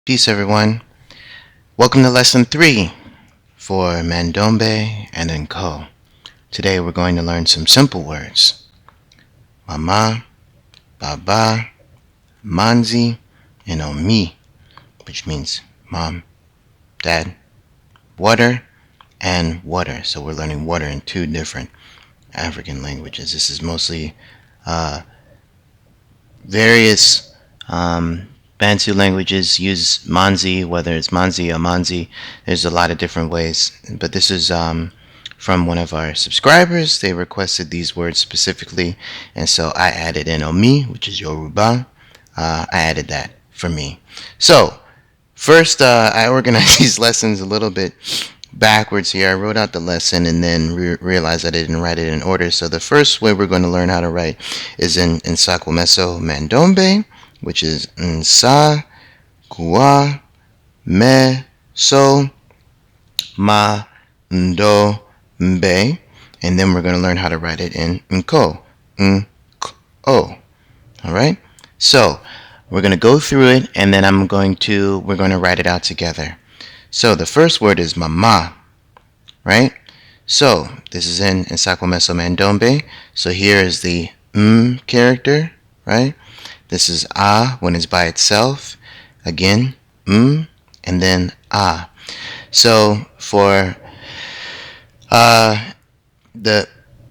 Peace, everyone. Welcome to Lesson 3 for Mandombe and Nko. Today we're going to learn some simple words. Mama, Baba, Manzi, and Omi, which means mom, dad, water, and water. So we're learning water in two different African languages. This is mostly various Bantu languages use Manzi, whether it's Manzi or Manzi. There's a lot of different ways, but this is from one of our subscribers. They requested these words specifically, and so I added in Omi, which is Yoruba. I added that for me. So first, I organized these lessons a little bit backwards here. I wrote out the lesson and then realized I didn't write it in order. So the first way we're going to learn how to write is in nsakwameso Mandombe, which is nsakwameso Mandombe, and then we're going to learn how to write it in nko. All right. So we're going to go through it, and then we're going to write it out together. So the first word is mama, right? So this is in nsakwameso Mandombe. So here is the character, right? This is when it's by itself. Again, and then So for the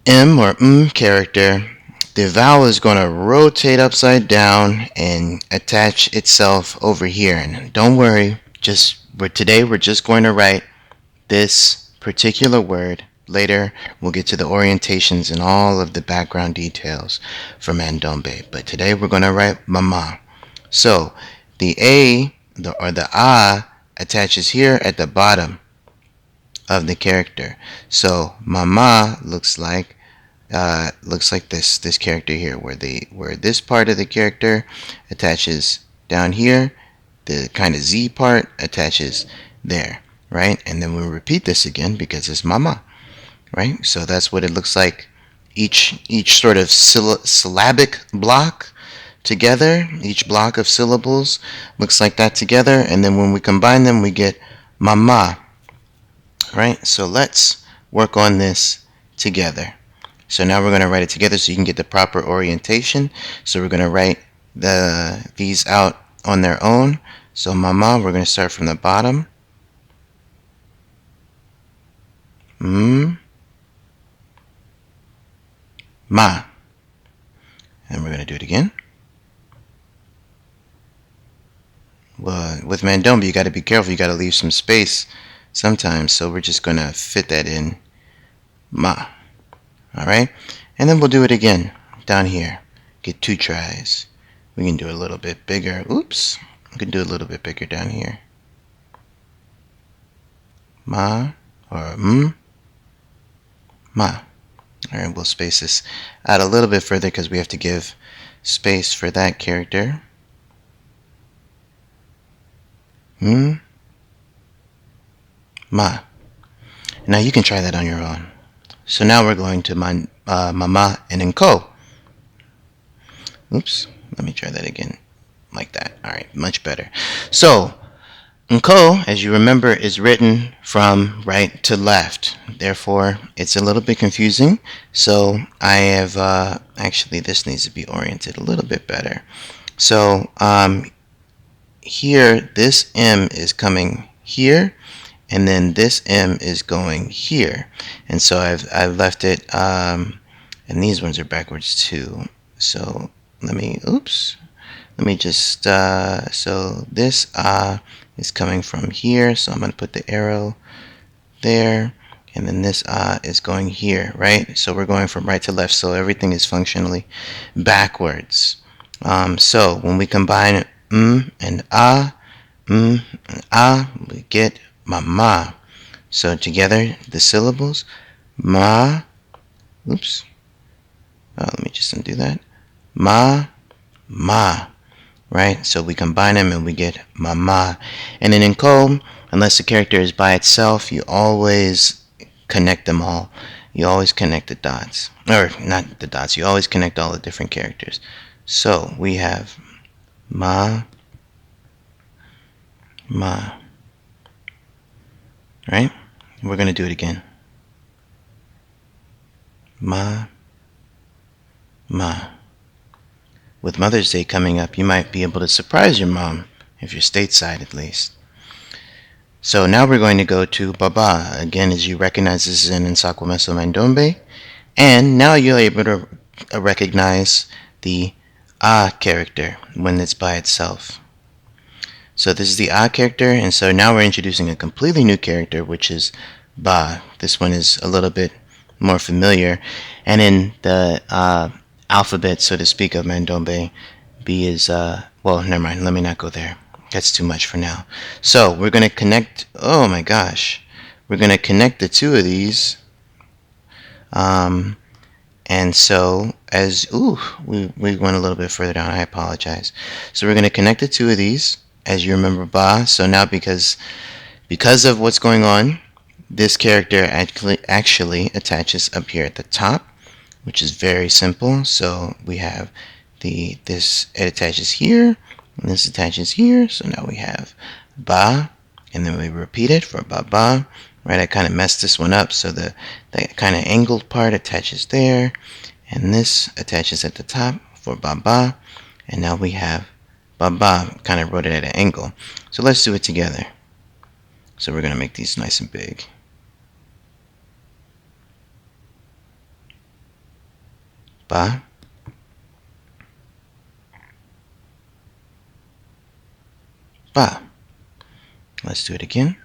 m or character, the vowel is going to rotate upside down and attach itself over here. And don't worry, today we're just going to write this particular word. Later we'll get to the orientations and all of the background details for Mandombe. But today we're going to write mama. So the a or the attaches here at the bottom of the character. So mama looks like this character here, where this part of the character attaches down here, the kind of Z part attaches there, right? And then we'll repeat this again because it's mama, right? So that's what it looks like. Each sort of syllabic block together, each block of syllables looks like that together, and then when we combine them, we get mama, right? So let's work on this together. So now we're going to write it together so you can get the proper orientation. So we're going to write these out on their own. So mama, we're going to start from the bottom. Ma. And we're going to do it again. Well, with Mandombe, you got to be careful. You got to leave some space sometimes. So we're just going to fit that in. Ma. All right. And then we'll do it again down here. Get 2 tries. We can do it a little bit bigger. Oops. We can do it a little bit bigger down here. Ma or ma. All right. We'll space this out a little bit further because we have to give space for that character. Ma. Now you can try that on your own. So now we're going to mama and nko. Oops. Let me try that again. Like that. All right. Much better. So nko, as you remember, is written from right to left. Therefore, it's a little bit confusing. So I have actually, this needs to be oriented a little bit better. So here, this M is coming here, and then this M is going here. And so I've left it, and these ones are backwards too. So let me just, so this is coming from here. So I'm going to put the arrow there, and then this is going here, right? So we're going from right to left, so everything is functionally backwards. So when we combine and we get mama. So together, the syllables, ma, oops, let me just undo that, ma, right? So we combine them and we get mama. And then in nko, unless the character is by itself, you always connect them all. You always connect the dots, or not the dots, you always connect all the different characters. So we have ma, ma. Right? We're going to do it again. Ma, ma. With Mother's Day coming up, you might be able to surprise your mom, if you're stateside at least. So now we're going to go to baba. Again, as you recognize, this is in nsakwameso Mandombe. And now you're able to recognize the ah character when it's by itself. So this is the ah character, and so now we're introducing a completely new character, which is ba. This one is a little bit more familiar. And in the alphabet, so to speak, of Mandombe, B is, well, never mind, let me not go there. That's too much for now. So we're going to connect, oh my gosh, we're going to connect the two of these. And so as, we went a little bit further down, I apologize. So we're going to connect the two of these, as you remember ba. So now because of what's going on, this character actually attaches up here at the top, which is very simple. So we have this, it attaches here, and this attaches here. So now we have ba, and then we repeat it for ba ba. Right, I kind of messed this one up, so that kind of angled part attaches there, and this attaches at the top for ba ba, and now we have ba ba, kind of wrote it at an angle. So let's do it together. So we're going to make these nice and big. Ba, ba. Let's do it again.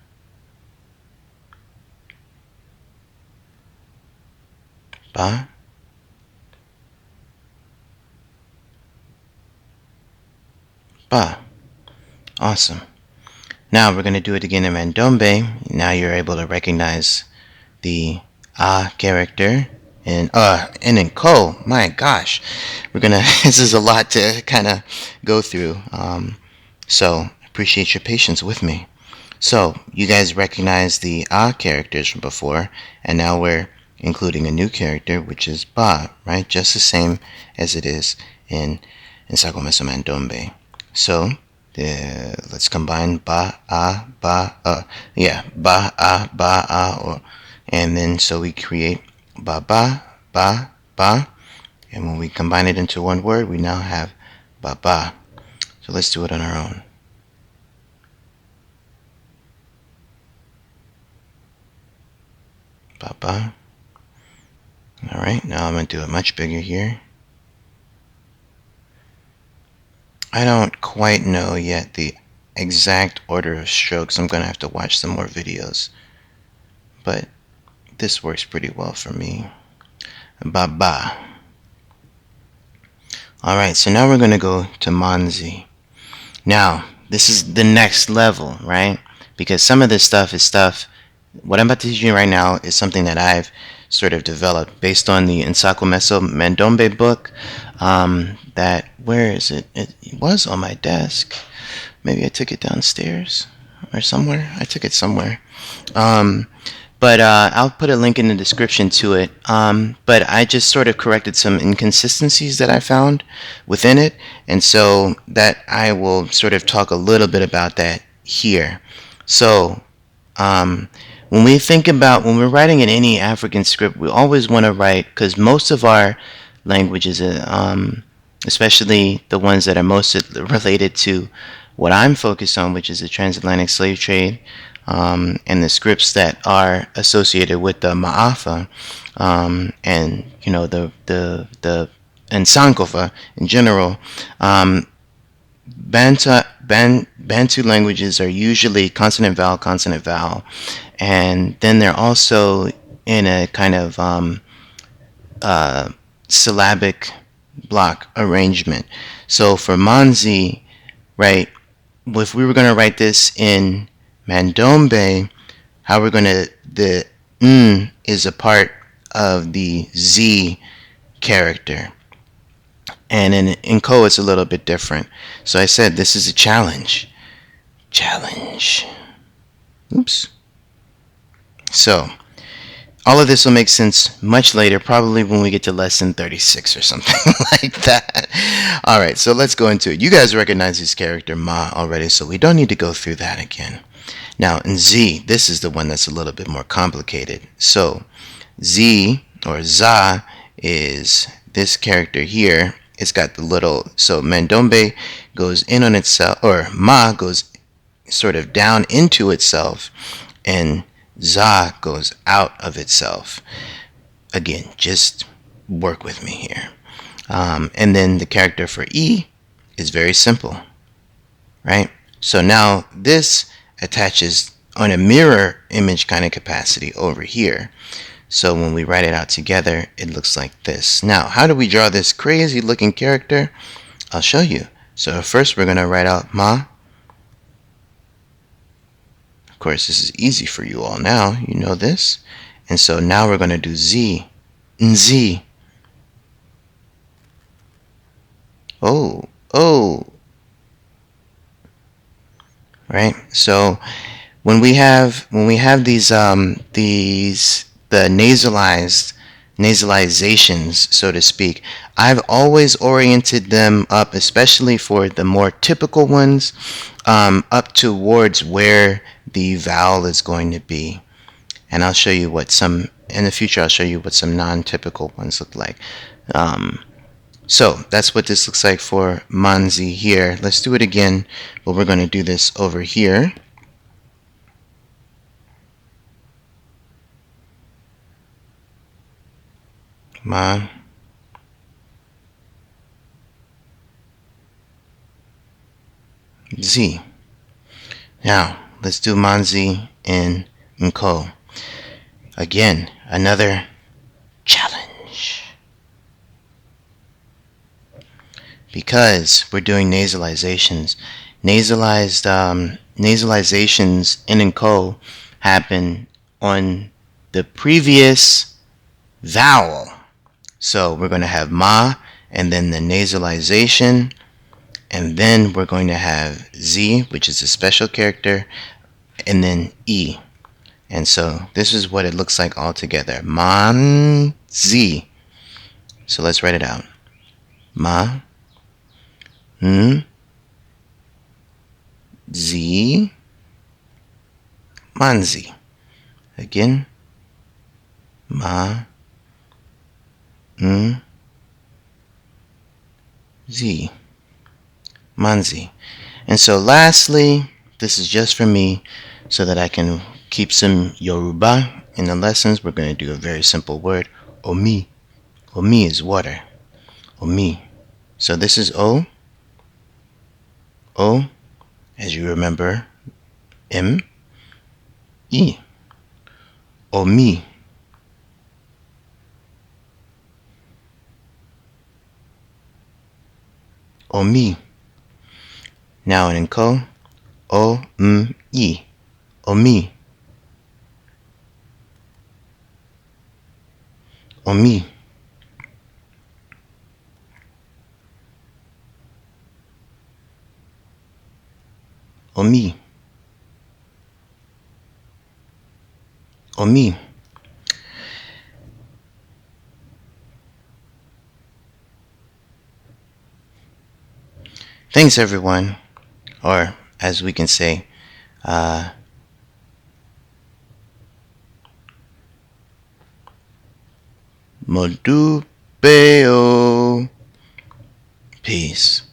Ba, ba. Awesome. Now we're going to do it again in Mandombe. Now you're able to recognize the ah character. And in ko, my gosh, we're gonna. This is a lot to kind of go through. So appreciate your patience with me. So you guys recognize the ah characters from before, and now we're including a new character, which is ba, right? Just the same as it is in nsakwameso Mandombe. So let's combine ba ba. Yeah, ba or, and then so we create ba ba ba ba, and when we combine it into one word, we now have ba ba. So let's do it on our own. Ba ba. All right, now I'm going to do it much bigger here. I don't quite know yet the exact order of strokes. I'm going to have to watch some more videos, but this works pretty well for me. Ba ba. Alright, so now we're going to go to Manzi. Now, this is the next level, right? Because some of this stuff is stuff, what I'm about to teach you right now is something that I've sort of developed based on the nsakwameso Mandombe book. Where is it? It was on my desk. Maybe I took it downstairs or somewhere. I took it somewhere. But I'll put a link in the description to it. But I just sort of corrected some inconsistencies that I found within it, and so that I will sort of talk a little bit about that here. So when we're writing in any African script, we always want to write, because most of our languages, especially the ones that are most related to what I'm focused on, which is the transatlantic slave trade, and the scripts that are associated with the Ma'afa, and and Sankofa in general. Bantu languages are usually consonant vowel, and then they're also in a kind of syllabic block arrangement. So for Manzi, right, if we were going to write this in Mandombe, how we're going to, the n is a part of the z character. And in ko, it's a little bit different. So I said this is a challenge. Challenge. Oops. So All of this will make sense much later, probably when we get to lesson 36 or something like that. All right, so let's go into it. You guys recognize his character Ma already, so we don't need to go through that again. Now, in Z, this is the one that's a little bit more complicated. So, Z or Za is this character here. It's got the little, so Mandombe goes in on itself, or Ma goes sort of down into itself, and Za goes out of itself. Again, just work with me here. And then the character for E is very simple, right? So now this attaches on a mirror image kind of capacity over here. So when we write it out together, it looks like this. Now, how do we draw this crazy looking character? I'll show you. So first we're going to write out Ma. Of course, this is easy for you all now. You know this. And so now we're going to do Z. Nzi. Oh, oh. Right? So when we have these the nasalizations, so to speak, I've always oriented them up, especially for the more typical ones, up towards where the vowel is going to be. And I'll show you what some in the future. I'll show you what some non-typical ones look like. So that's what this looks like for Manzi here. Let's do it again, but we're going to do this over here. Ma. Z. Now, let's do Manzi in Mukolo. Again, another challenge. Because we're doing nasalizations. Nasalizations in Mukolo happen on the previous vowel. So we're going to have Ma, and then the nasalization, and then we're going to have Z, which is a special character, and then E. And so this is what it looks like all together. Manzi. So let's write it out. Ma. Z. Manzi. Again. Ma. Z. Manzi. And so lastly, this is just for me so that I can keep some Yoruba in the lessons. We're going to do a very simple word. Omi. Omi is water. Omi. So this is O. O, as you remember, M. E. Omi. Omi. Now in Ko, O-M-E. Omi. Omi. Omi. Omi. Thanks everyone, or as we can say, Modupeo. Peace.